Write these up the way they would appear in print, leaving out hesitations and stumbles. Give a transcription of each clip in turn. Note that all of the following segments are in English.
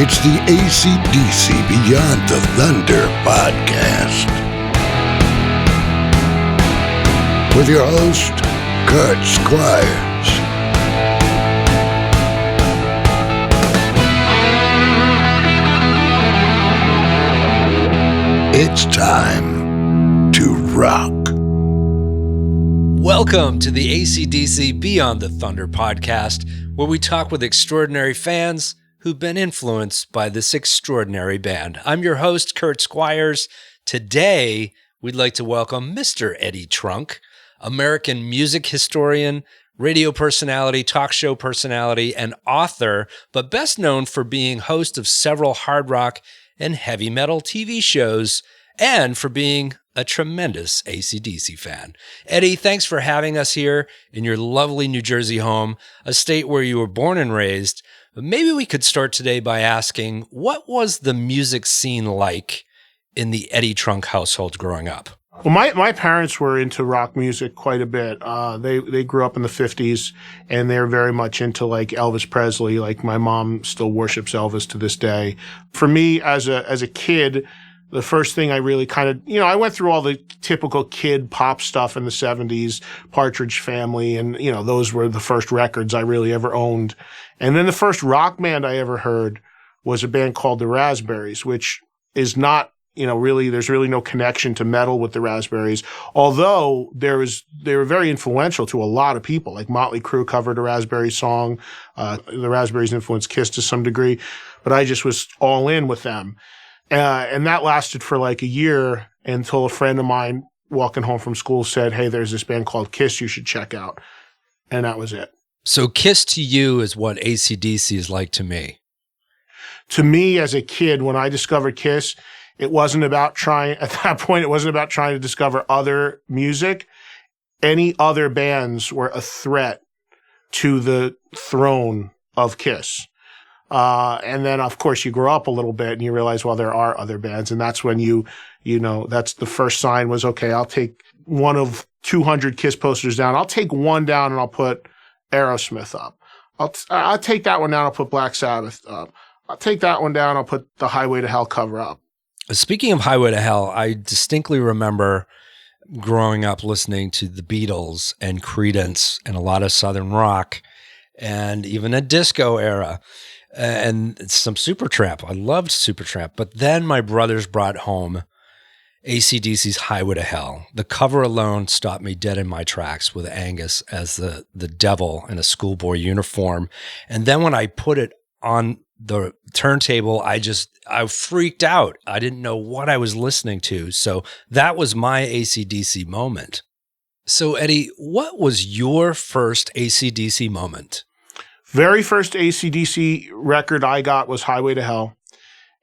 It's the AC/DC Beyond the Thunder podcast. With your host, Kurt Squires. It's time to rock. Welcome to the AC/DC Beyond the Thunder podcast, where we talk with extraordinary fans who've been influenced by this extraordinary band. I'm your host, Kurt Squires. Today, we'd like to welcome Mr. Eddie Trunk, American music historian, radio personality, talk show personality, and author, but best known for being host of several hard rock and heavy metal TV shows, and for being a tremendous AC/DC fan. Eddie, thanks for having us here in your lovely New Jersey home, a state where you were born and raised. But maybe we could start today by asking, what was the music scene like in the Eddie Trunk household growing up? Well, my parents were into rock music quite a bit. They grew up in the 50s, and they're very much into like Elvis Presley. Like my mom still worships Elvis to this day. For me, as a kid, the first thing I really kind of, I went through all the typical kid pop stuff in the 70s, Partridge Family, and, those were the first records I really ever owned. And then the first rock band I ever heard was a band called the Raspberries, which is not, really, there's really no connection to metal with the Raspberries. Although they were very influential to a lot of people. Like Motley Crue covered a Raspberry song. The Raspberries influenced Kiss to some degree, but I just was all in with them. And that lasted for like a year until a friend of mine walking home from school said, "Hey, there's this band called Kiss you should check out." And that was it. So Kiss to you is what AC/DC is like to me. To me, as a kid, when I discovered Kiss, it wasn't about trying to discover other music. Any other bands were a threat to the throne of Kiss. And then, of course, you grow up a little bit and you realize, well, there are other bands. And that's when that's the first sign was, okay, I'll take one of 200 Kiss posters down. I'll take one down and I'll put Aerosmith up. I'll take that one down. I'll put Black Sabbath up. I'll take that one down. I'll put the Highway to Hell cover up. Speaking of Highway to Hell, I distinctly remember growing up listening to the Beatles and Creedence and a lot of Southern rock and even a disco era. And some Supertramp. I loved Supertramp. But then my brothers brought home AC/DC's Highway to Hell. The cover alone stopped me dead in my tracks with Angus as the devil in a schoolboy uniform. And then when I put it on the turntable, I freaked out. I didn't know what I was listening to. So that was my AC/DC moment. So Eddie, what was your first AC/DC moment? Very first AC/DC record I got was Highway to Hell.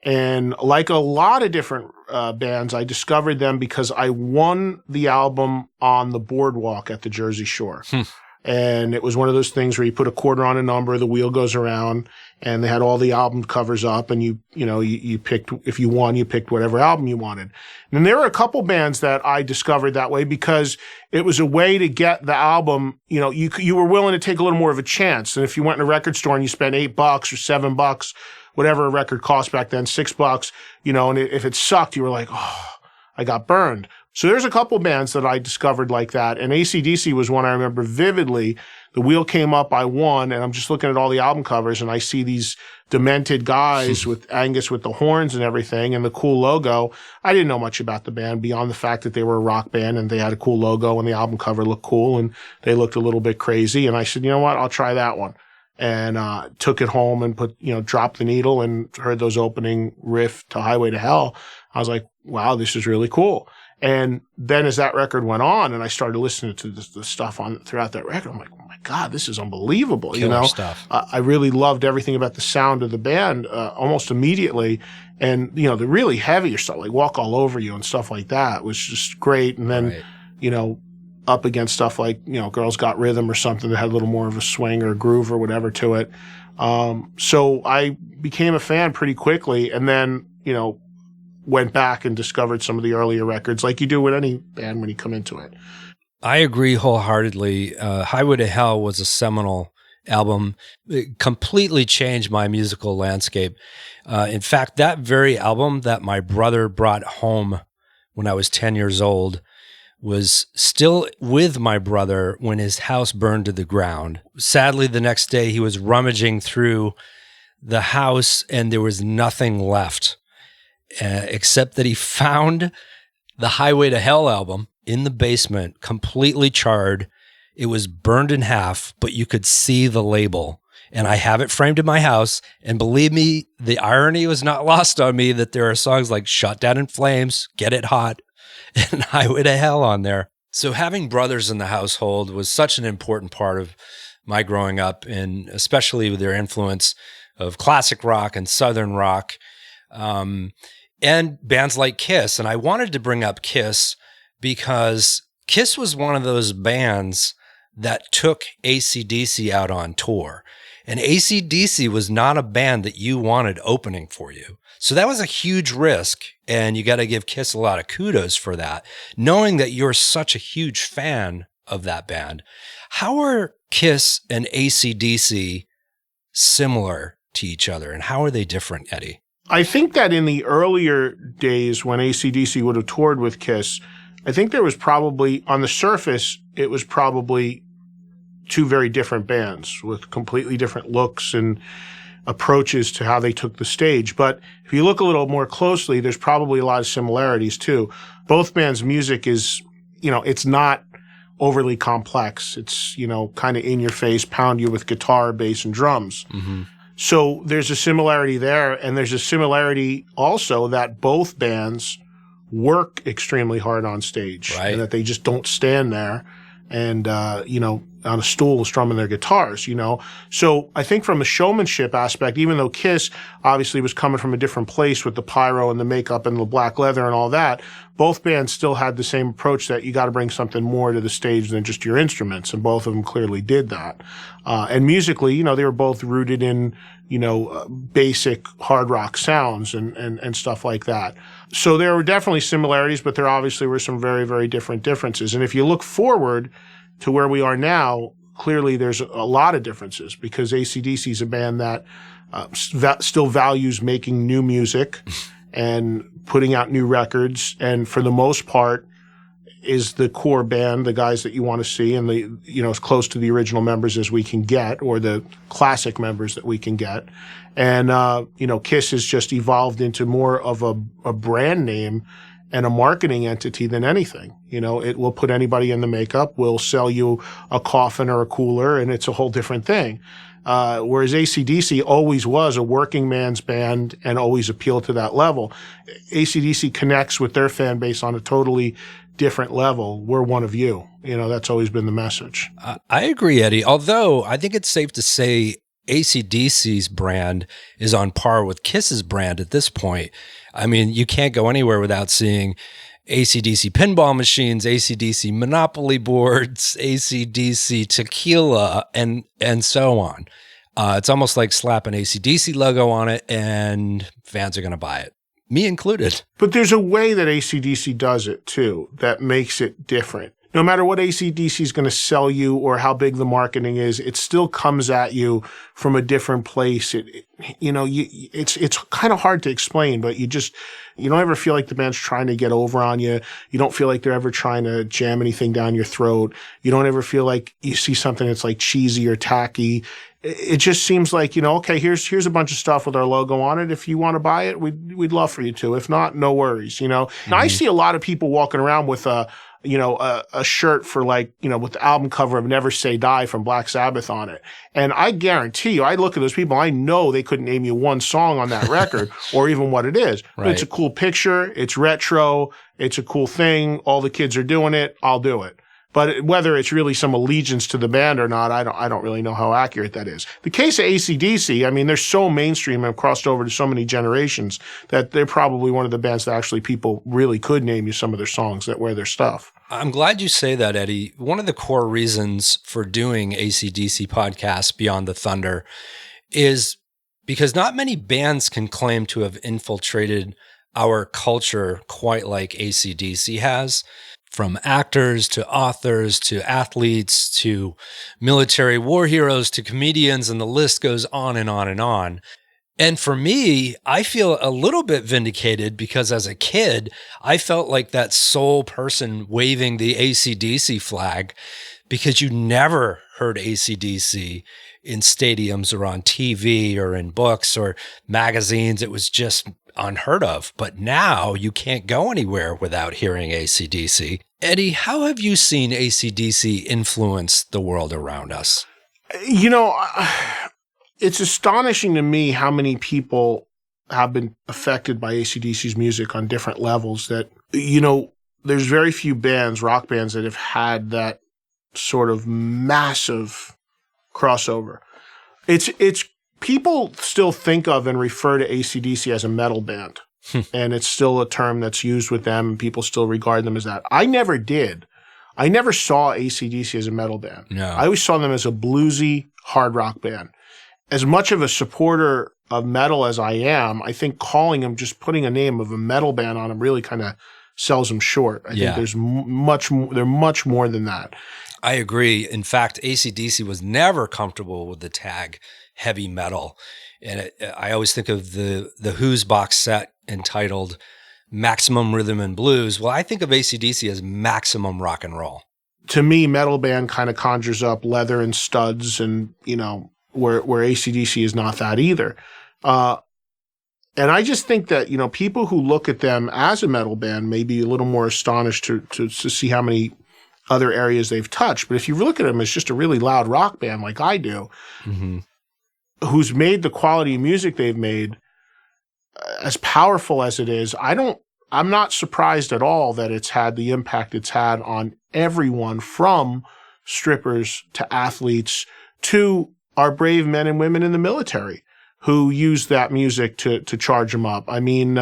And like a lot of different bands, I discovered them because I won the album on the boardwalk at the Jersey Shore. And it was one of those things where you put a quarter on a number, the wheel goes around, and they had all the album covers up, and you picked, if you won, you picked whatever album you wanted. And there were a couple bands that I discovered that way because it was a way to get the album, you were willing to take a little more of a chance. And if you went in a record store and you spent $8 or $7, whatever a record cost back then, $6, and if it sucked, you were like, oh, I got burned. So there's a couple bands that I discovered like that, and AC/DC was one I remember vividly. The wheel came up, I won, and I'm just looking at all the album covers, and I see these demented guys with Angus with the horns and everything, and the cool logo. I didn't know much about the band beyond the fact that they were a rock band, and they had a cool logo, and the album cover looked cool, and they looked a little bit crazy, and I said, you know what, I'll try that one. And took it home and dropped the needle and heard those opening riff to Highway to Hell. I was like, wow, this is really cool. And then as that record went on and I started listening to the stuff throughout that record, I'm like, oh my God, this is unbelievable. Killer stuff. I really loved everything about the sound of the band almost immediately. And, the really heavier stuff, like Walk All Over You and stuff like that was just great. And then, up against stuff like, Girls Got Rhythm or something that had a little more of a swing or a groove or whatever to it. So I became a fan pretty quickly and then, went back and discovered some of the earlier records like you do with any band when you come into it. I agree wholeheartedly. Highway to Hell was a seminal album, it completely changed my musical landscape. In fact, that very album that my brother brought home when I was 10 years old was still with my brother when his house burned to the ground. Sadly, the next day he was rummaging through the house and there was nothing left except that he found the Highway to Hell album in the basement, completely charred. It was burned in half, but you could see the label. And I have it framed in my house. And believe me, the irony was not lost on me that there are songs like Shot Down in Flames, Get It Hot, and Highway to Hell on there. So having brothers in the household was such an important part of my growing up, and especially with their influence of classic rock and Southern rock, and bands like Kiss. And I wanted to bring up Kiss because Kiss was one of those bands that took AC/DC out on tour. And AC/DC was not a band that you wanted opening for you. So that was a huge risk, and you got to give Kiss a lot of kudos for that, knowing that you're such a huge fan of that band. How are Kiss and AC/DC similar to each other, and how are they different, Eddie? I think that in the earlier days when AC/DC would have toured with Kiss, I think there was probably, on the surface, it was probably two very different bands with completely different looks and approaches to how they took the stage. But if you look a little more closely, there's probably a lot of similarities too. Both bands' music is, it's not overly complex. It's, kind of in your face, pound you with guitar, bass, and drums. Mm-hmm. So there's a similarity there. And there's a similarity also that both bands work extremely hard on stage. Right. And that they just don't stand there and, on a stool strumming their guitars, So I think from a showmanship aspect, even though Kiss obviously was coming from a different place with the pyro and the makeup and the black leather and all that, both bands still had the same approach that you got to bring something more to the stage than just your instruments. And both of them clearly did that. And musically, they were both rooted in, basic hard rock sounds and stuff like that. So there were definitely similarities, but there obviously were some very, very different differences. And if you look forward to where we are now, clearly there's a lot of differences because AC/DC is a band that still values making new music and putting out new records. And for the most part is the core band, the guys that you want to see and as close to the original members as we can get or the classic members that we can get. And, Kiss has just evolved into more of a brand name and a marketing entity than anything. It will put anybody in the makeup, will sell you a coffin or a cooler, and it's a whole different thing. Whereas AC/DC always was a working man's band and always appealed to that level. AC/DC connects with their fan base on a totally different level. We're one of you. That's always been the message. I agree, Eddie. Although I think it's safe to say AC/DC's brand is on par with Kiss's brand at this point. I mean, you can't go anywhere without seeing AC/DC pinball machines, AC/DC Monopoly boards, AC/DC tequila, and so on. It's almost like slap an AC/DC logo on it and fans are going to buy it. Me included. But there's a way that AC/DC does it too that makes it different. No matter what AC/DC is going to sell you or how big the marketing is, it still comes at you from a different place. It's kind of hard to explain, but you don't ever feel like the band's trying to get over on you. You don't feel like they're ever trying to jam anything down your throat. You don't ever feel like you see something that's like cheesy or tacky. It just seems like, okay, here's a bunch of stuff with our logo on it. If you want to buy it, we'd love for you to. If not, no worries, Now I see a lot of people walking around with a shirt for with the album cover of Never Say Die from Black Sabbath on it. And I guarantee you, I look at those people, I know they couldn't name you one song on that record or even what it is. Right. But it's a cool picture. It's retro. It's a cool thing. All the kids are doing it. I'll do it. But whether it's really some allegiance to the band or not, I don't really know how accurate that is. The case of AC/DC, I mean, they're so mainstream and have crossed over to so many generations that they're probably one of the bands that actually people really could name you some of their songs that wear their stuff. I'm glad you say that, Eddie. One of the core reasons for doing AC/DC podcasts Beyond the Thunder is because not many bands can claim to have infiltrated our culture quite like AC/DC has. from actors to authors to athletes to military war heroes to comedians, and the list goes on and on and on. And for me, I feel a little bit vindicated because as a kid, I felt like that sole person waving the AC/DC flag because you never heard AC/DC in stadiums or on TV or in books or magazines. It was just unheard of. But now you can't go anywhere without hearing AC/DC. Eddie, how have you seen AC/DC influence the world around us? You know, it's astonishing to me how many people have been affected by AC/DC's music on different levels that, you know, there's very few bands, rock bands, that have had that sort of massive crossover. It's people still think of and refer to AC/DC as a metal band. And it's still a term that's used with them, and people still regard them as that. I never did. I never saw AC/DC as a metal band. No. I always saw them as a bluesy hard rock band. As much of a supporter of metal as I am, I think calling them, just putting a name of a metal band on them really kind of sells them short. I think there's they're much more than that. I agree. In fact, AC/DC was never comfortable with the tag heavy metal. And I always think of the Who's box set entitled Maximum Rhythm and Blues. Well, I think of AC/DC as maximum rock and roll. To me, metal band kind of conjures up leather and studs, and, you know, where AC/DC is not that either. And I just think that, you know, people who look at them as a metal band may be a little more astonished to see how many other areas they've touched. But if you look at them as just a really loud rock band like I do, who's made the quality of music they've made as powerful as it is, I'm not surprised at all that it's had the impact it's had on everyone, from strippers to athletes to our brave men and women in the military who use that music to charge them up. I mean,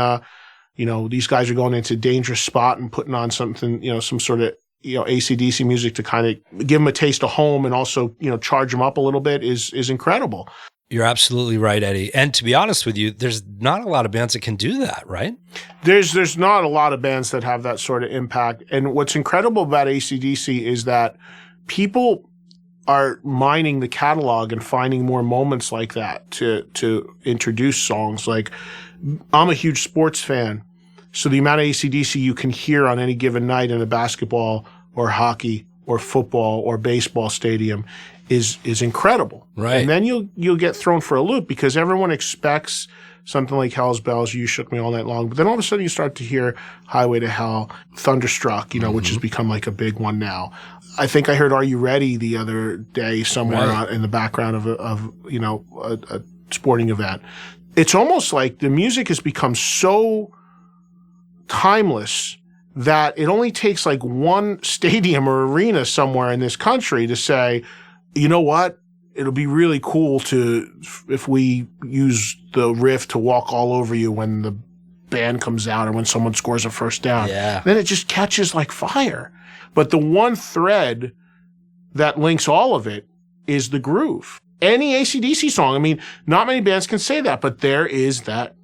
you know, these guys are going into Dangerous Spot and putting on something, you know, some sort of, you know, AC/DC music to kind of give them a taste of home and also, you know, charge them up a little bit is incredible. You're absolutely right, Eddie. And to be honest with you, there's not a lot of bands that can do that, right? There's not a lot of bands that have that sort of impact. And what's incredible about AC/DC is that people are mining the catalog and finding more moments like that to introduce songs. Like, I'm a huge sports fan, so the amount of AC/DC you can hear on any given night in a basketball or hockey or football or baseball stadium is incredible. Right. And then you'll get thrown for a loop because everyone expects something like Hell's Bells, You Shook Me All Night Long. But then all of a sudden you start to hear Highway to Hell, Thunderstruck, you know, which has become like a big one now. I think I heard Are You Ready the other day somewhere in the background of you know, a sporting event. It's almost like the music has become so timeless that it only takes like one stadium or arena somewhere in this country to say, you know what? It'll be really cool if we use the riff to Walk All Over You when the band comes out or when someone scores a first down. Yeah. Then it just catches like fire. But the one thread that links all of it is the groove. Any AC/DC song, I mean, not many bands can say that, but there is that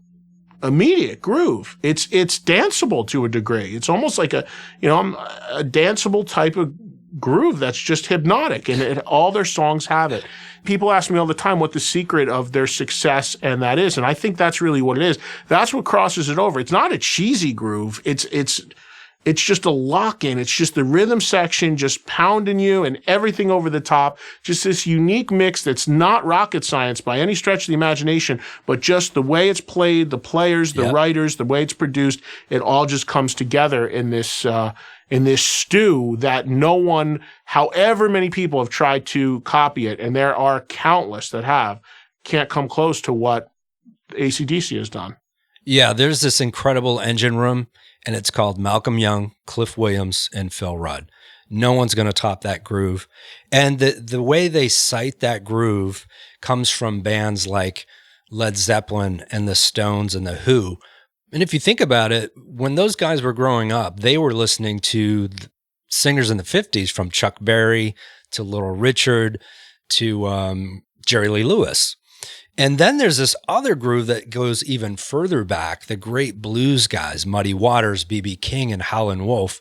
immediate groove. It's danceable to a degree. It's almost like a danceable type of groove that's just hypnotic, and all their songs have it. People ask me all the time what the secret of their success and that is, and I think that's really what it is. That's what crosses it over. It's not a cheesy groove. It's just a lock-in. It's just the rhythm section just pounding you and everything over the top. Just this unique mix that's not rocket science by any stretch of the imagination, but just the way it's played, the players, the writers, the way it's produced, it all just comes together in this stew that no one, however many people have tried to copy it, and there are countless that have, can't come close to what AC/DC has done. Yeah, there's this incredible engine room, and it's called Malcolm Young, Cliff Williams, and Phil Rudd. No one's going to top that groove. And the way they cite that groove comes from bands like Led Zeppelin and the Stones and the Who. And if you think about it, when those guys were growing up, they were listening to singers in the 50s, from Chuck Berry to Little Richard to Jerry Lee Lewis. And then there's this other groove that goes even further back, the great blues guys, Muddy Waters, B.B. King, and Howlin' Wolf.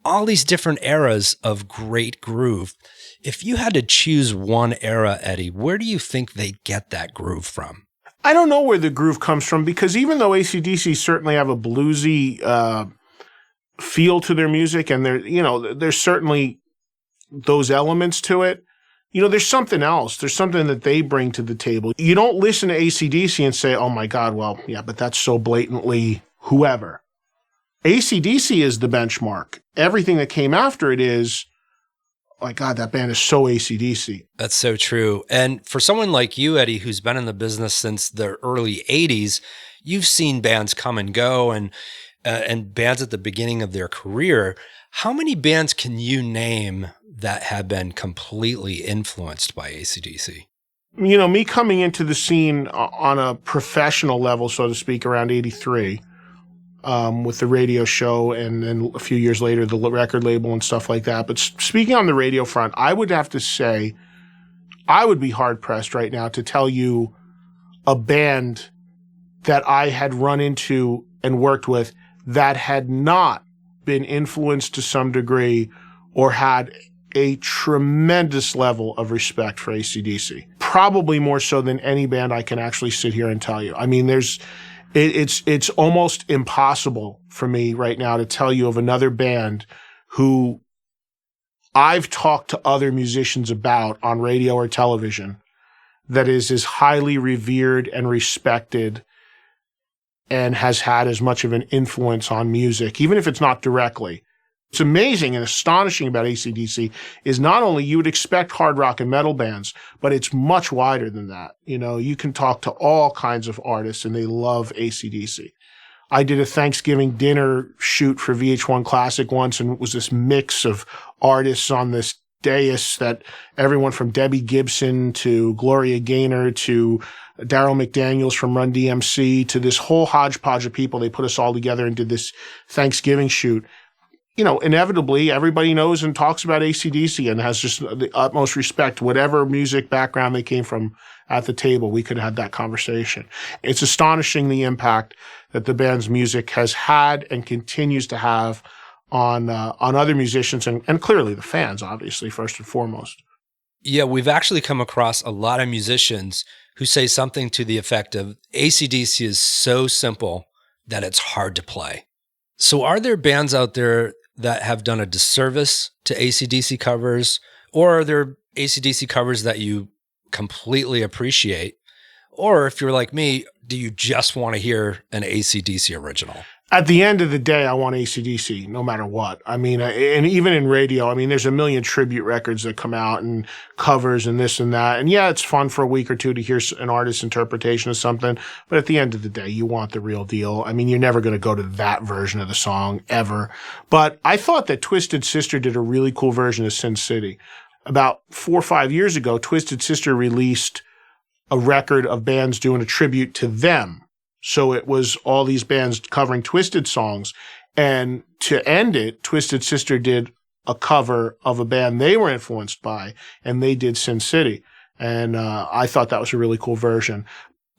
all these different eras of great groove. If you had to choose one era, Eddie, where do you think they get that groove from? I don't know where the groove comes from, because even though AC/DC certainly have a bluesy feel to their music, and there's certainly those elements to it, there's something else. There's something that they bring to the table. You don't listen to AC/DC and say, oh my God, well, yeah, but that's so blatantly whoever. AC/DC is the benchmark. Everything that came after it is, oh my God, that band is so AC/DC. That's so true. And for someone like you, Eddie, who's been in the business since the early 80s, you've seen bands come and go, and bands at the beginning of their career. How many bands can you name that have been completely influenced by AC/DC? Me coming into the scene on a professional level, so to speak, around 83, with the radio show, and then a few years later, the record label and stuff like that. But speaking on the radio front, I would have to say I would be hard-pressed right now to tell you a band that I had run into and worked with that had not been influenced to some degree or had a tremendous level of respect for AC/DC. Probably more so than any band I can actually sit here and tell you. I mean, it's almost impossible for me right now to tell you of another band who I've talked to other musicians about on radio or television that is as highly revered and respected and has had as much of an influence on music, even if it's not directly. What's amazing and astonishing about AC/DC is not only you would expect hard rock and metal bands, but it's much wider than that. You can talk to all kinds of artists and they love AC/DC. I did a Thanksgiving dinner shoot for VH1 Classic once, and it was this mix of artists on this dais that everyone from Debbie Gibson to Gloria Gaynor to Daryl McDaniels from Run DMC to this whole hodgepodge of people. They put us all together and did this Thanksgiving shoot. Inevitably, everybody knows and talks about AC/DC and has just the utmost respect, whatever music background they came from at the table. We could have had that conversation. It's astonishing the impact that the band's music has had and continues to have on other musicians and clearly the fans, obviously, first and foremost. Yeah, we've actually come across a lot of musicians who say something to the effect of AC/DC is so simple that it's hard to play. So are there bands out there that have done a disservice to AC/DC covers, or are there AC/DC covers that you completely appreciate? Or if you're like me, do you just want to hear an AC/DC original? At the end of the day, I want AC/DC no matter what. I mean, and even in radio, there's a million tribute records that come out and covers and this and that. And yeah, it's fun for a week or two to hear an artist's interpretation of something. But at the end of the day, you want the real deal. You're never going to go to that version of the song ever. But I thought that Twisted Sister did a really cool version of Sin City. About 4 or 5 years ago, Twisted Sister released a record of bands doing a tribute to them. So it was all these bands covering Twisted songs. And to end it, Twisted Sister did a cover of a band they were influenced by, and they did Sin City. And I thought that was a really cool version.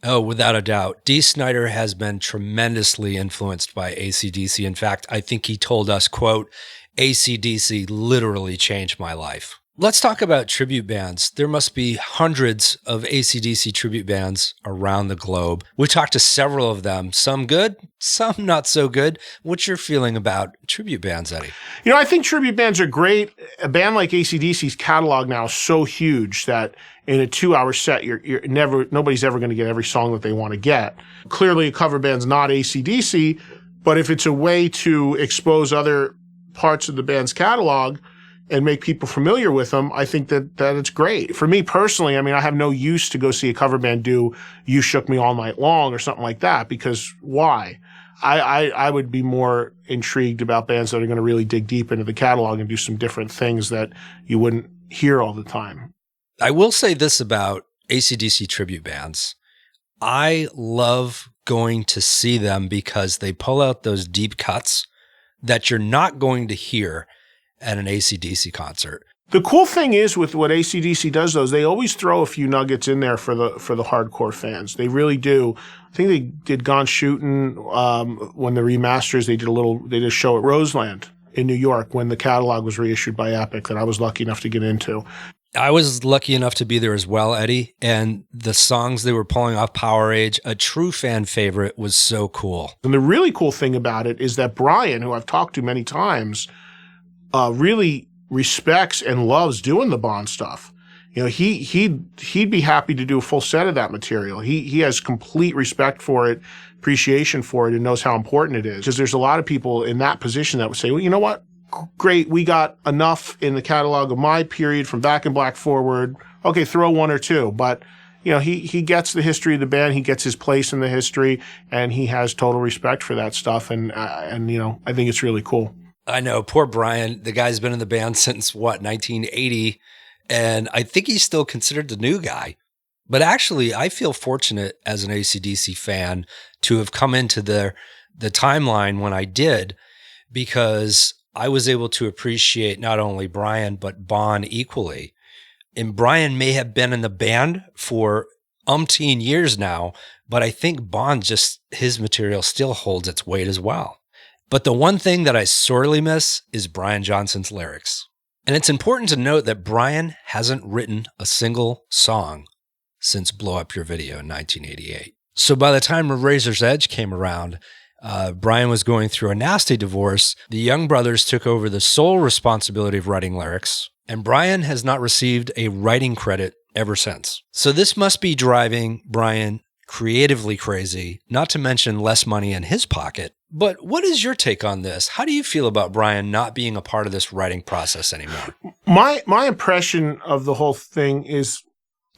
Oh, without a doubt. Dee Snider has been tremendously influenced by AC/DC. In fact, I think he told us, quote, AC/DC literally changed my life. Let's talk about tribute bands. There must be hundreds of AC/DC tribute bands around the globe. We talked to several of them, some good, some not so good. What's your feeling about tribute bands, Eddie? I think tribute bands are great. A band like AC/DC's catalog now is so huge that in a 2-hour set, nobody's ever going to get every song that they want to get. Clearly, a cover band's not AC/DC, but if it's a way to expose other parts of the band's catalog and make people familiar with them, I think that it's great. For me personally, I have no use to go see a cover band do You Shook Me All Night Long or something like that, because why? I would be more intrigued about bands that are going to really dig deep into the catalog and do some different things that you wouldn't hear all the time. I will say this about AC/DC tribute bands. I love going to see them because they pull out those deep cuts that you're not going to hear at an AC/DC concert. The cool thing is with what AC/DC does, though, is they always throw a few nuggets in there for the hardcore fans. They really do. I think they did Gone Shootin' when the remasters. They did a show at Roseland, in New York when the catalog was reissued by Epic that I was lucky enough to get into. I was lucky enough to be there as well, Eddie, and the songs they were pulling off Power Age, a true fan favorite, was so cool. And the really cool thing about it is that Brian, who I've talked to many times, really respects and loves doing the Bond stuff. You know, he'd be happy to do a full set of that material. He has complete respect for it, appreciation for it, and knows how important it is. Because there's a lot of people in that position that would say, well, you know what? Great, we got enough in the catalog of my period from Back in Black forward. Okay, throw one or two. But, you know, he gets the history of the band, he gets his place in the history, and he has total respect for that stuff. And you know, I think it's really cool. I know, poor Brian. The guy's been in the band since, 1980, and I think he's still considered the new guy. But actually, I feel fortunate as an AC/DC fan to have come into the timeline when I did, because I was able to appreciate not only Brian, but Bon equally. And Brian may have been in the band for umpteen years now, but I think Bon, just his material still holds its weight as well. But the one thing that I sorely miss is Brian Johnson's lyrics. And it's important to note that Brian hasn't written a single song since Blow Up Your Video in 1988. So by the time Razor's Edge came around, Brian was going through a nasty divorce. The Young brothers took over the sole responsibility of writing lyrics, and Brian has not received a writing credit ever since. So this must be driving Brian creatively crazy, not to mention less money in his pocket. But what is your take on this? How do you feel about Brian not being a part of this writing process anymore? My impression of the whole thing is,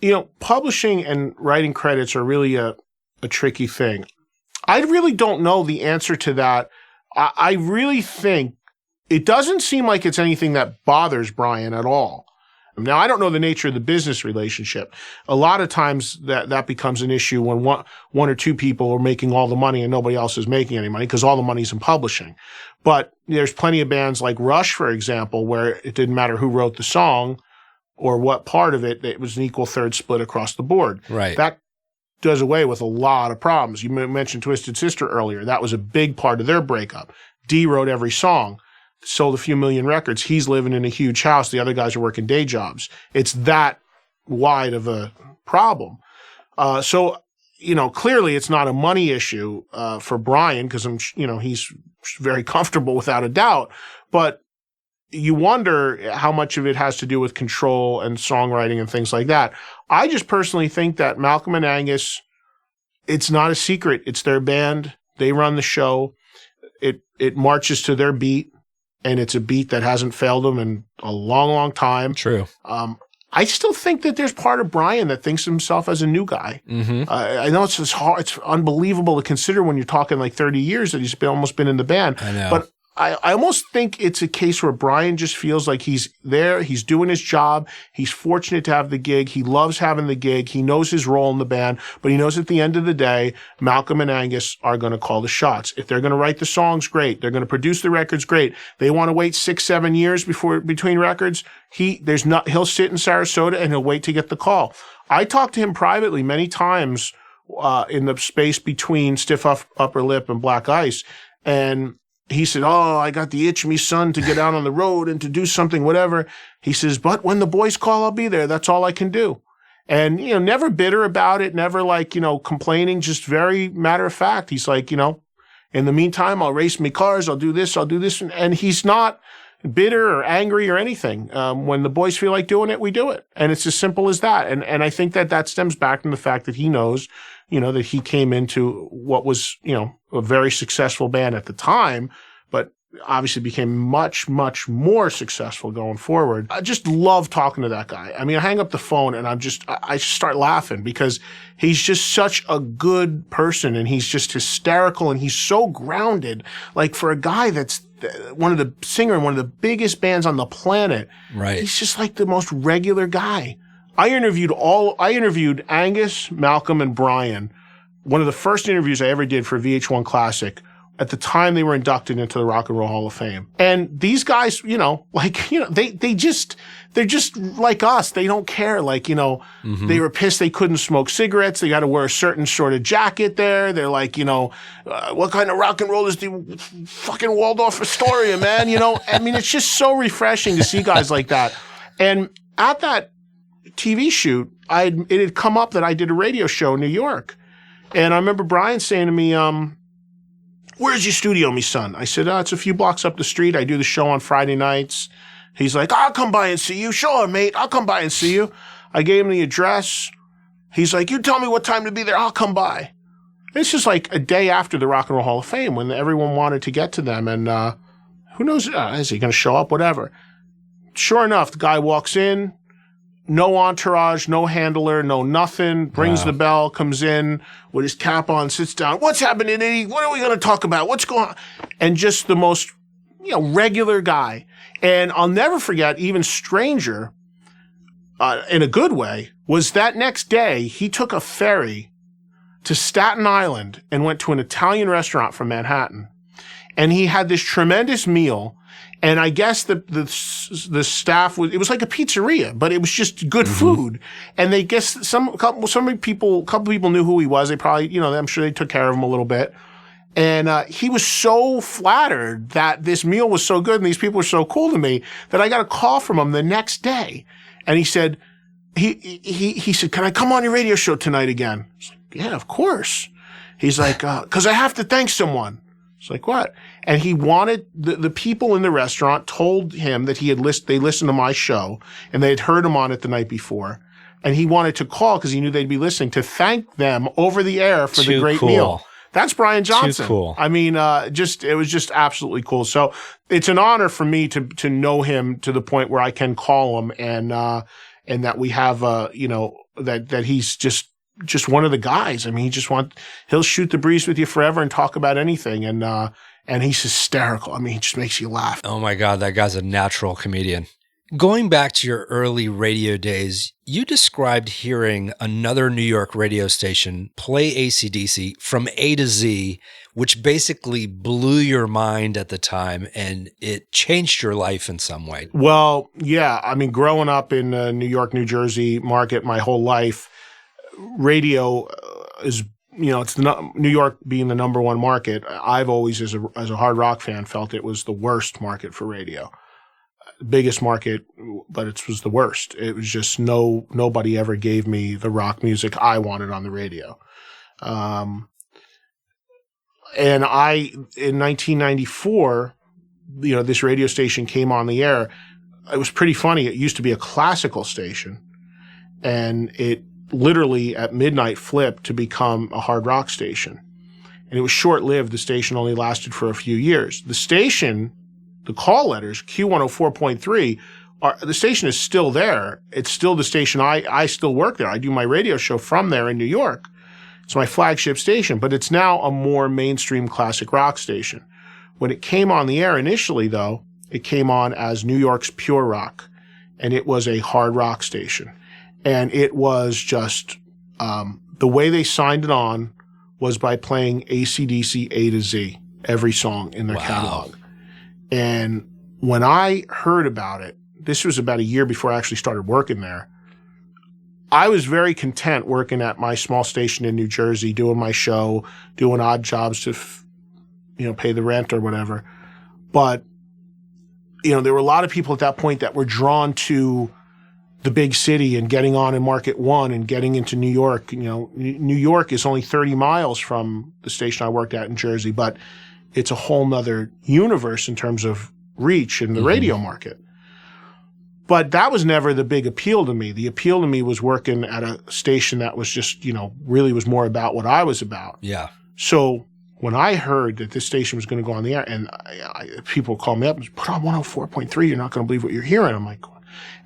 you know, publishing and writing credits are really a tricky thing. I really don't know the answer to that. I really think it doesn't seem like it's anything that bothers Brian at all. Now, I don't know the nature of the business relationship. A lot of times that becomes an issue when one or two people are making all the money and nobody else is making any money because all the money's in publishing. But there's plenty of bands like Rush, for example, where it didn't matter who wrote the song or what part of it, it was an equal third split across the board. Right. That does away with a lot of problems. You mentioned Twisted Sister earlier. That was a big part of their breakup. Dee wrote every song, sold a few million records. He's living in a huge house. The other guys are working day jobs. It's that wide of a problem. So, you know, clearly it's not a money issue for Brian because he's very comfortable without a doubt. But you wonder how much of it has to do with control and songwriting and things like that. I just personally think that Malcolm and Angus, it's not a secret. It's their band. They run the show. It marches to their beat, and it's a beat that hasn't failed them in a long, long time. True. I still think that there's part of Brian that thinks of himself as a new guy. Mm-hmm. I know it's hard. It's unbelievable to consider when you're talking like 30 years that he's almost been in the band. I know. But I almost think it's a case where Brian just feels like he's there. He's doing his job. He's fortunate to have the gig. He loves having the gig. He knows his role in the band, but he knows at the end of the day, Malcolm and Angus are going to call the shots. If they're going to write the songs, great. They're going to produce the records, great. They want to wait 6-7 years between records. He'll sit in Sarasota and he'll wait to get the call. I talked to him privately many times, in the space between Stiff Upper Lip and Black Ice. And he said, "Oh, I got the itch, me son, to get out on the road and to do something, whatever." He says, "But when the boys call, I'll be there. That's all I can do." And, never bitter about it, never complaining, just very matter of fact. He's like, in the meantime, I'll race me cars. I'll do this. And he's not bitter or angry or anything. When the boys feel like doing it, we do it. And it's as simple as that. And I think that stems back from the fact that he knows, that he came into what was, a very successful band at the time, but obviously became much, much more successful going forward. I just love talking to that guy. I mean, I hang up the phone and I start laughing because he's just such a good person and he's just hysterical and he's so grounded. Like for a guy that's one of the singer in one of the biggest bands on the planet, right? He's just like the most regular guy. I interviewed Angus, Malcolm, and Brian. One of the first interviews I ever did for VH1 Classic at the time they were inducted into the Rock and Roll Hall of Fame. And these guys, they're just like us. They don't care. They were pissed they couldn't smoke cigarettes. They got to wear a certain sort of jacket there. They're like, what kind of rock and roll is the fucking Waldorf Astoria, man? I mean, it's just so refreshing to see guys like that. And at that TV shoot, it had come up that I did a radio show in New York. And I remember Brian saying to me, where's your studio, me son? I said, it's a few blocks up the street. I do the show on Friday nights. He's like, I'll come by and see you. Sure, mate. I'll come by and see you. I gave him the address. He's like, you tell me what time to be there. I'll come by. It's just like a day after the Rock and Roll Hall of Fame when everyone wanted to get to them. And who knows, is he going to show up? Whatever. Sure enough, the guy walks in. No entourage, no handler, no nothing. Rings the bell, comes in with his cap on, sits down. What's happening, Eddie? What are we going to talk about? What's going on? And just the most, regular guy. And I'll never forget, even stranger, in a good way, was that next day he took a ferry to Staten Island and went to an Italian restaurant from Manhattan. And he had this tremendous meal. And I guess the staff it was like a pizzeria, but it was just good food. And they guess a couple people knew who he was. They probably, I'm sure they took care of him a little bit. And he was so flattered that this meal was so good and these people were so cool to me that I got a call from him the next day. And he said, he said, can I come on your radio show tonight again? I was like, yeah, of course. He's like, 'cause I have to thank someone. It's like, what? And he wanted, the people in the restaurant told him that they listened to my show and they had heard him on it the night before. And he wanted to call because he knew they'd be listening to thank them over the air for the great meal. That's Brian Johnson. Too cool. I mean, it was just absolutely cool. So it's an honor for me to know him to the point where I can call him and that we have, that he's just one of the guys. I mean, he'll shoot the breeze with you forever and talk about anything. And he's hysterical. I mean, he just makes you laugh. Oh my God, that guy's a natural comedian. Going back to your early radio days, you described hearing another New York radio station play AC/DC from A to Z, which basically blew your mind at the time, and it changed your life in some way. Well, yeah. I mean, growing up in the New York, New Jersey market my whole life, radio is, it's New York being the number one market. I've always, as a hard rock fan, felt it was the worst market for radio. Biggest market, but it was the worst. It was just nobody ever gave me the rock music I wanted on the radio. And in 1994, this radio station came on the air. It was pretty funny. It used to be a classical station, and it literally at midnight flipped to become a hard rock station. And it was short-lived. The station only lasted for a few years. The station, the call letters, Q104.3, the station is still there. It's still the station. I still work there. I do my radio show from there in New York. It's my flagship station, but it's now a more mainstream classic rock station. When it came on the air initially, though, it came on as New York's Pure Rock, and it was a hard rock station. And it was just, the way they signed it on was by playing AC/DC A to Z, every song in their catalog. And when I heard about it, this was about a year before I actually started working there, I was very content working at my small station in New Jersey, doing my show, doing odd jobs to, pay the rent or whatever. But, there were a lot of people at that point that were drawn to the big city and getting on in Market One and getting into New York. New York is only 30 miles from the station I worked at in Jersey, but it's a whole nother universe in terms of reach in the radio market. But that was never the big appeal to me. The appeal to me was working at a station that was just, really was more about what I was about. Yeah. So when I heard that this station was going to go on the air, and people call me up and put on 104.3, you're not going to believe what you're hearing. I'm like,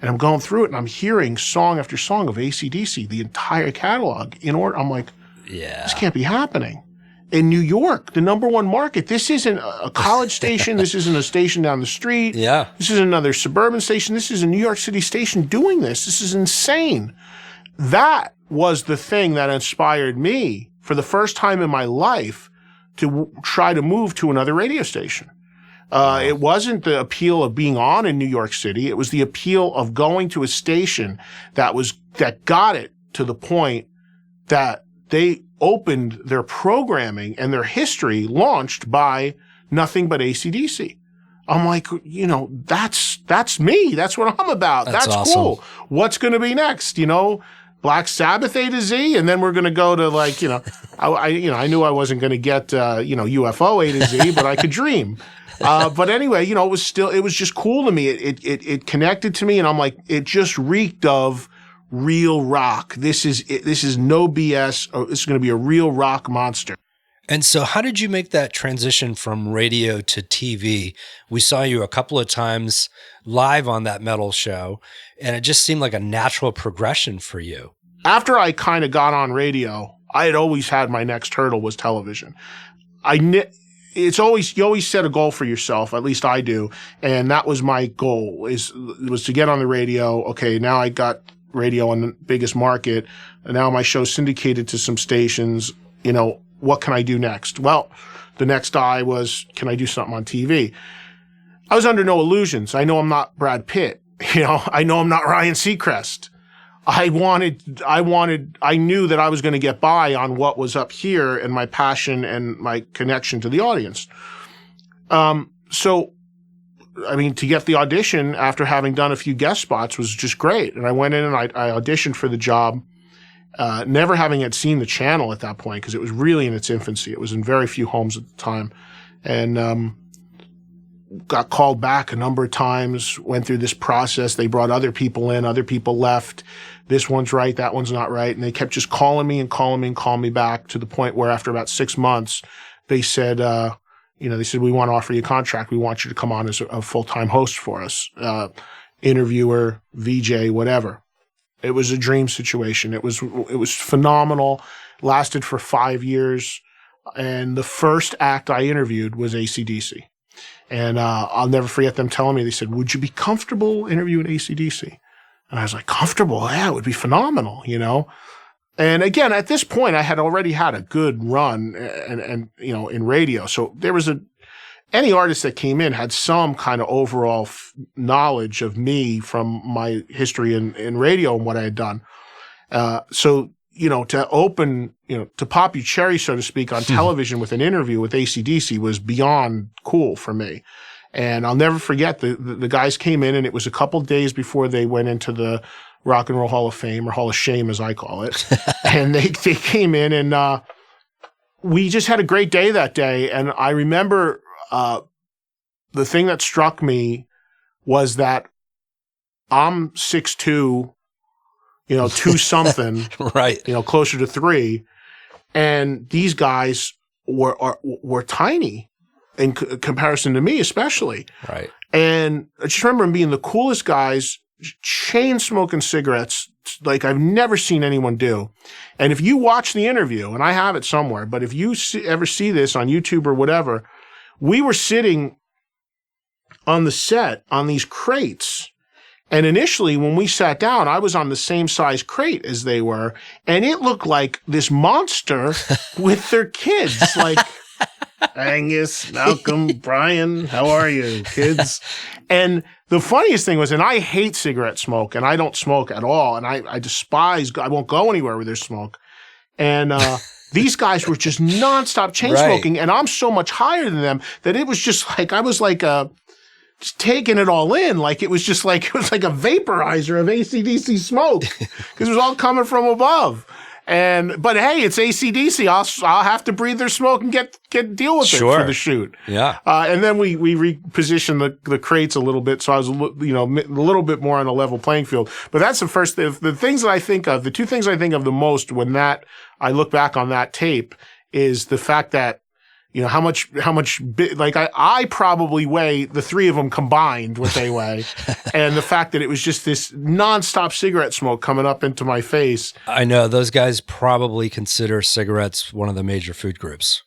and I'm going through it and I'm hearing song after song of AC/DC, the entire catalog in order. I'm like, this can't be happening. In New York, the number one market, this isn't a college station. This isn't a station down the street. Yeah. This is another suburban station. This is a New York City station doing this. This is insane. That was the thing that inspired me for the first time in my life try to move to another radio station. It wasn't the appeal of being on in New York City. It was the appeal of going to a station that got it to the point that they opened their programming and their history launched by nothing but AC/DC. I'm like, that's me. That's what I'm about. That's awesome. Cool. What's going to be next? Black Sabbath A to Z, and then we're going to go to I knew I wasn't going to get UFO A to Z, but I could dream. But anyway, it was just cool to me. It connected to me, and I'm like, it just reeked of real rock. This is no BS. It's going to be a real rock monster. And so how did you make that transition from radio to TV? We saw you a couple of times live on that metal show, and it just seemed like a natural progression for you. After I kind of got on radio, I had always had my next hurdle was television. You always set a goal for yourself, at least I do, and that was my goal, was to get on the radio. Okay, now I got radio on the biggest market, and now my show's syndicated to some stations, what can I do next? Well, the next eye was, can I do something on TV? I was under no illusions. I know I'm not Brad Pitt. I know I'm not Ryan Seacrest. I knew that I was going to get by on what was up here and my passion and my connection to the audience. To get the audition after having done a few guest spots was just great. And I went in and I auditioned for the job. Never having had seen the channel at that point, because it was really in its infancy. It was in very few homes at the time. And got called back a number of times, went through this process. They brought other people in, other people left. This one's right, that one's not right. And they kept just calling me back to the point where after about 6 months, they said, we want to offer you a contract. We want you to come on as a full-time host for us, interviewer, VJ, whatever. It was a dream situation. It was phenomenal. Lasted for 5 years. And the first act I interviewed was AC/DC. And I'll never forget them telling me, they said, would you be comfortable interviewing AC/DC? And I was like, comfortable? Yeah, it would be phenomenal, And again, at this point, I had already had a good run and in radio. So there was any artist that came in had some kind of overall knowledge of me from my history in radio and what I had done. To open, to pop your cherry, so to speak, on television with an interview with AC/DC was beyond cool for me. And I'll never forget the guys came in, and it was a couple days before they went into the Rock and Roll Hall of Fame, or Hall of Shame as I call it. And they came in, and we just had a great day that day. And I remember the thing that struck me was that I'm 6'2", 2 something, right? Closer to 3, and these guys were tiny in comparison to me, especially. Right. And I just remember them being the coolest guys, chain smoking cigarettes like I've never seen anyone do. And if you watch the interview, and I have it somewhere, but if you ever see this on YouTube or whatever, we were sitting on the set on these crates. And initially, when we sat down, I was on the same size crate as they were, and it looked like this monster with their kids, like Angus, Malcolm, Brian, how are you, kids? And the funniest thing was, and I hate cigarette smoke, and I don't smoke at all, and I won't go anywhere where there's smoke. And these guys were just nonstop chain smoking, and I'm so much higher than them that it was just like, I was like just taking it all in. Like it was like a vaporizer of AC/DC smoke because it was all coming from above. But hey, it's AC/DC. I'll have to breathe their smoke and deal with it for the shoot. Yeah. And then we repositioned the crates a little bit, so I was a little bit more on a level playing field. But that's the first thing. The things that I think of, the two things I think of the most when I look back on that tape is the fact that how much I probably weigh the three of them combined what they weigh, and the fact that it was just this nonstop cigarette smoke coming up into my face. I know those guys probably consider cigarettes one of the major food groups.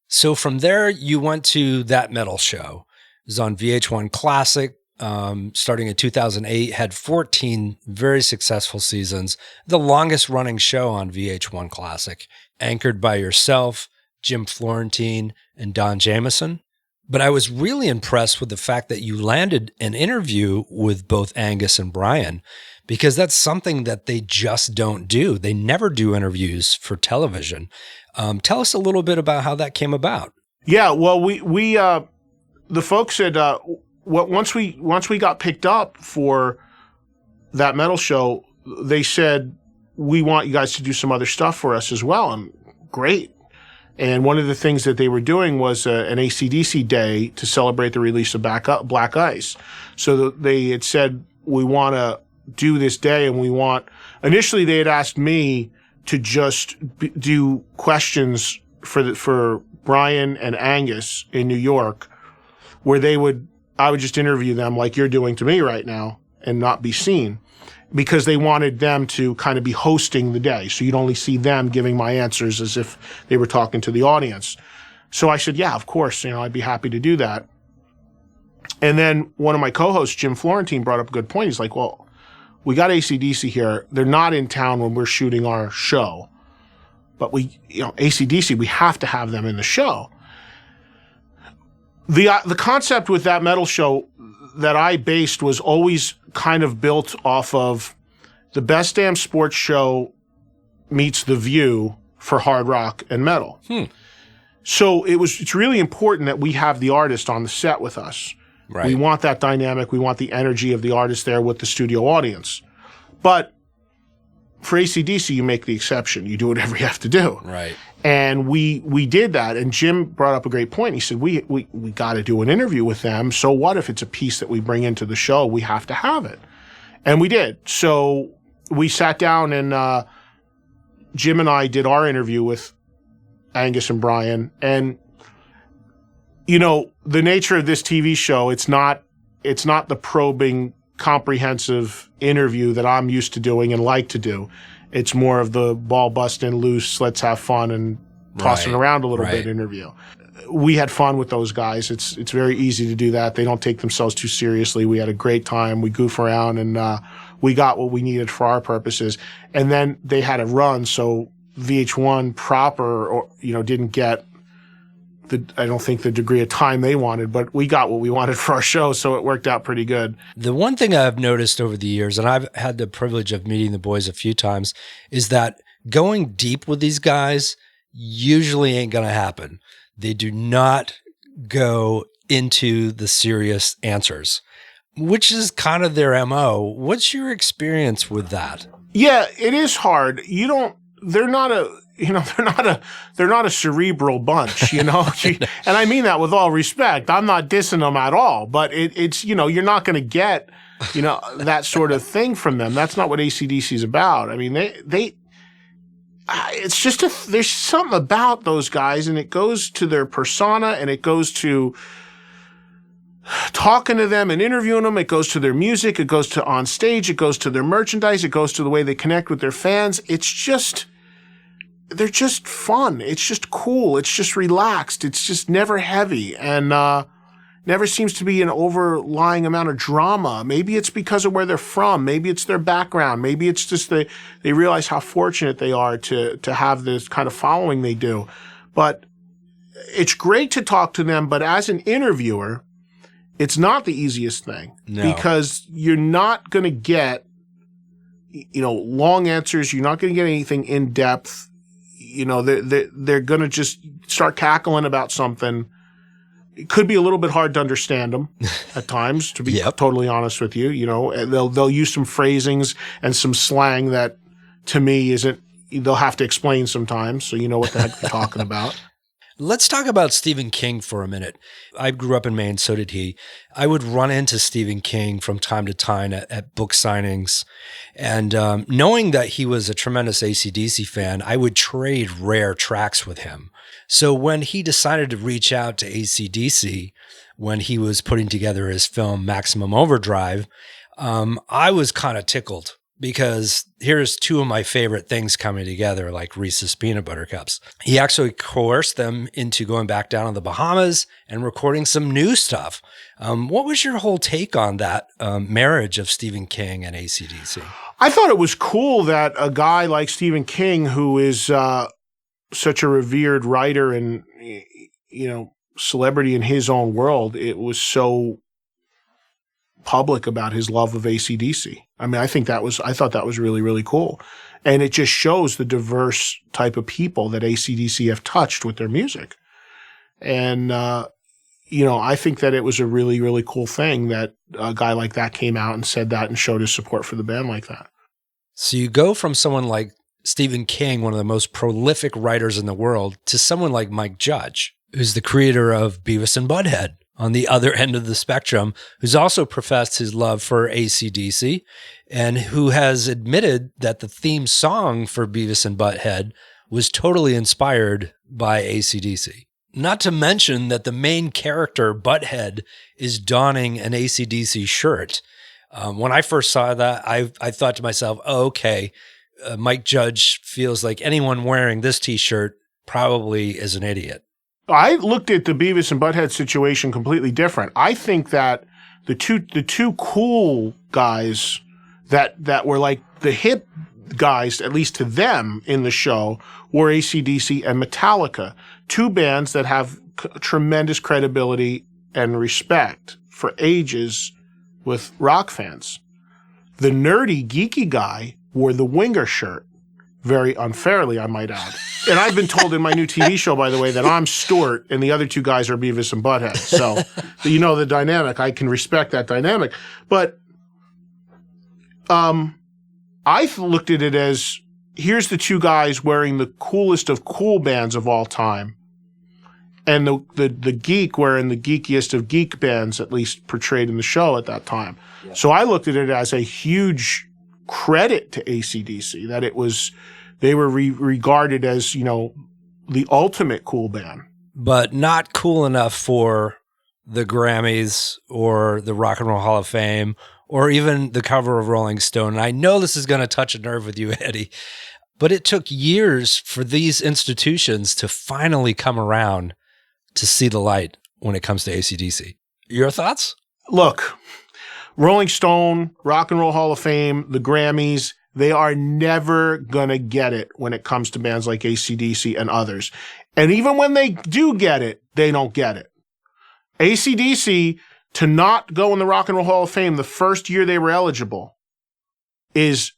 So from there, you went to That Metal Show. It was on VH1 Classic, starting in 2008, had 14 very successful seasons, the longest running show on VH1 Classic, anchored by yourself, Jim Florentine, and Don Jamieson. But I was really impressed with the fact that you landed an interview with both Angus and Brian, because that's something that they just don't do. They never do interviews for television. Tell us a little bit about how that came about. Yeah, well, we the folks said once we got picked up for that metal show, they said, we want you guys to do some other stuff for us as well. And great. And one of the things that they were doing was an AC/DC day to celebrate the release of Black Ice. So they had said, we want to do this day, and initially they had asked me to just do questions for Brian and Angus in New York, where I would just interview them like you're doing to me right now and not be seen, because they wanted them to kind of be hosting the day. So you'd only see them giving my answers as if they were talking to the audience. So I said, yeah, of course, I'd be happy to do that. And then one of my co-hosts, Jim Florentine, brought up a good point. He's like, well, we got AC/DC here. They're not in town when we're shooting our show. But AC/DC, we have to have them in the show. The concept with that metal show that I based was always kind of built off of the best damn sports show meets The View for hard rock and metal. So it's really important that we have the artist on the set with us. Right. We want that dynamic. We want the energy of the artist there with the studio audience. But for AC/DC, you make the exception. You do whatever you have to do. Right. And we did that. And Jim brought up a great point. He said, we got to do an interview with them. So what if it's a piece that we bring into the show? We have to have it. And we did. So we sat down, and Jim and I did our interview with Angus and Brian. And, the nature of this TV show, it's not the probing, comprehensive interview that I'm used to doing and like to do. It's more of the ball busting loose, let's have fun and tossing around a little bit interview. We had fun with those guys. It's very easy to do that. They don't take themselves too seriously. We had a great time. We goof around, and we got what we needed for our purposes. And then they had a run, so VH1 proper, didn't get I don't think the degree of time they wanted, but we got what we wanted for our show, so it worked out pretty good. The one thing I've noticed over the years, and I've had the privilege of meeting the boys a few times, is that going deep with these guys usually ain't going to happen. They do not go into the serious answers, which is kind of their MO. What's your experience with that? Yeah, it is hard. They're not a cerebral bunch, and I mean that with all respect. I'm not dissing them at all, but it's you're not going to get, that sort of thing from them. That's not what AC/DC is about. I mean, it's just there's something about those guys, and it goes to their persona, and it goes to talking to them and interviewing them. It goes to their music. It goes to on stage. It goes to their merchandise. It goes to the way they connect with their fans. They're just fun. It's just cool. It's just relaxed. It's just never heavy, and never seems to be an overlying amount of drama. Maybe it's because of where they're from. Maybe it's their background. Maybe it's just they realize how fortunate they are to have this kind of following they do. But it's great to talk to them. But as an interviewer, it's not the easiest thing. No. Because you're not going to get, long answers. You're not going to get anything in depth. They're going to just start cackling about something. It could be a little bit hard to understand them at times, to be totally honest with you. They'll use some phrasings and some slang that to me they'll have to explain sometimes. So you know what the heck they're talking about. Let's talk about Stephen King for a minute. I grew up in Maine, so did he. I would run into Stephen King from time to time at book signings. And knowing that he was a tremendous AC/DC fan, I would trade rare tracks with him. So when he decided to reach out to AC/DC, when he was putting together his film Maximum Overdrive, I was kind of tickled. Because here's two of my favorite things coming together, like Reese's Peanut Butter Cups. He actually coerced them into going back down to the Bahamas and recording some new stuff. What was your whole take on that marriage of Stephen King and AC/DC? I thought it was cool that a guy like Stephen King, who is such a revered writer and, celebrity in his own world, it was so public about his love of AC/DC. I mean, I thought that was really, really cool. And it just shows the diverse type of people that AC/DC have touched with their music. And, I think that it was a really, really cool thing that a guy like that came out and said that and showed his support for the band like that. So you go from someone like Stephen King, one of the most prolific writers in the world, to someone like Mike Judge, who's the creator of Beavis and Butthead, on the other end of the spectrum, who's also professed his love for AC/DC and who has admitted that the theme song for Beavis and Butthead was totally inspired by AC/DC. Not to mention that the main character, Butthead, is donning an AC/DC shirt. When I first saw that, I thought to myself, oh, okay, Mike Judge feels like anyone wearing this T-shirt probably is an idiot. I looked at the Beavis and Butthead situation completely different. I think that the two cool guys that were like the hip guys, at least to them in the show, were AC/DC and Metallica, two bands that have tremendous credibility and respect for ages with rock fans. The nerdy, geeky guy wore the Winger shirt, very unfairly, I might add. And I've been told in my new TV show, by the way, that I'm Stuart and the other two guys are Beavis and Butthead. So, you know the dynamic. I can respect that dynamic. But I looked at it as, here's the two guys wearing the coolest of cool bands of all time. And the geek wearing the geekiest of geek bands, at least portrayed in the show at that time. Yeah. So I looked at it as a huge credit to AC/DC, that they were regarded as, the ultimate cool band. But not cool enough for the Grammys or the Rock and Roll Hall of Fame or even the cover of Rolling Stone. And I know this is going to touch a nerve with you, Eddie, but it took years for these institutions to finally come around to see the light when it comes to AC/DC. Your thoughts? Look, Rolling Stone, Rock and Roll Hall of Fame, the Grammys, they are never going to get it when it comes to bands like AC/DC and others. And even when they do get it, they don't get it. AC/DC, to not go in the Rock and Roll Hall of Fame the first year they were eligible, is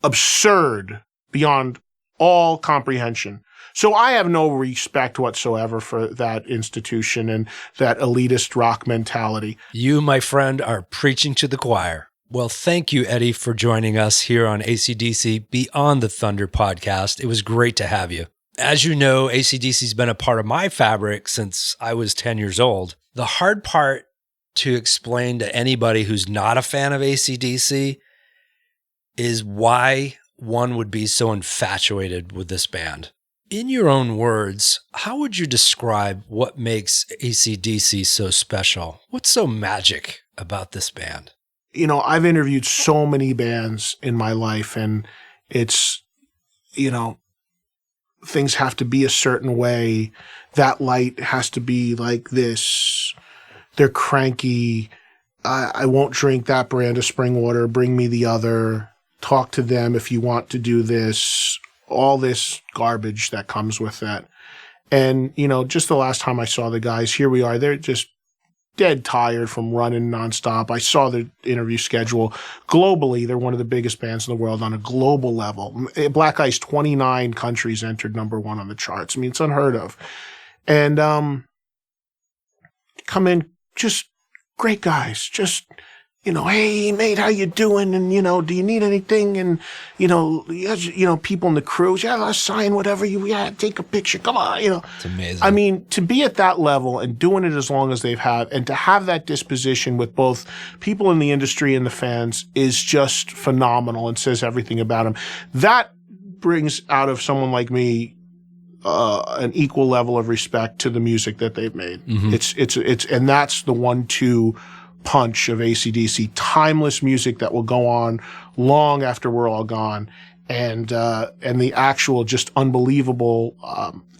absurd beyond all comprehension. So I have no respect whatsoever for that institution and that elitist rock mentality. You, my friend, are preaching to the choir. Well, thank you, Eddie, for joining us here on AC/DC Beyond the Thunder podcast. It was great to have you. As you know, AC/DC's been a part of my fabric since I was 10 years old. The hard part to explain to anybody who's not a fan of AC/DC is why one would be so infatuated with this band. In your own words, how would you describe what makes AC/DC so special? What's so magic about this band? I've interviewed so many bands in my life, and it's, things have to be a certain way. That light has to be like this. They're cranky. I won't drink that brand of spring water. Bring me the other. Talk to them if you want to do this. All this garbage that comes with that. And, just the last time I saw the guys, here we are, they're just dead tired from running nonstop. I saw the interview schedule. Globally, they're one of the biggest bands in the world on a global level. Black Ice, 29 countries entered #1 on the charts. I mean, it's unheard of. And come in, just great guys, just, hey, mate, how you doing? And, do you need anything? And, people in the crews, yeah, let's sign whatever take a picture. Come on, It's amazing. I mean, to be at that level and doing it as long as they've had, and to have that disposition with both people in the industry and the fans is just phenomenal and says everything about them. That brings out of someone like me an equal level of respect to the music that they've made. Mm-hmm. And that's the 1-2 punch of AC/DC, timeless music that will go on long after we're all gone, and the actual just unbelievable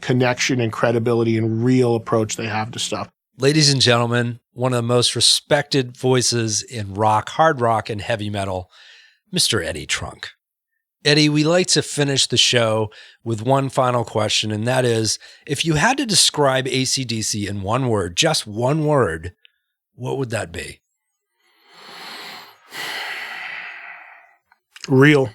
connection and credibility and real approach they have to stuff. Ladies and gentlemen, one of the most respected voices in rock, hard rock, and heavy metal, Mr. Eddie Trunk. Eddie, we like to finish the show with one final question, and that is, if you had to describe AC/DC in one word, just one word, what would that be? Real.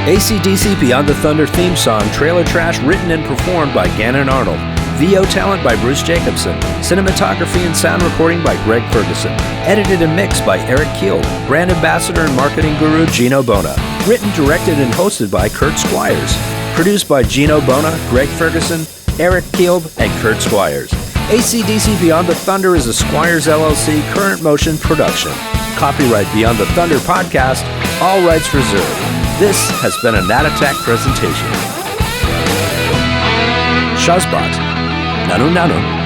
AC/DC Beyond the Thunder theme song, Trailer Trash, written and performed by Gannon Arnold. VO talent by Bruce Jacobson. Cinematography and sound recording by Greg Ferguson. Edited and mixed by Eric Keel. Brand ambassador and marketing guru Gino Bona. Written, directed, and hosted by Kurt Squires. Produced by Gino Bona, Greg Ferguson, Eric Keel, and Kurt Squires. AC/DC Beyond the Thunder is a Squires LLC current motion production. Copyright Beyond the Thunder podcast, all rights reserved. This has been a Natatak presentation. Shazbot. Nanu Nanu.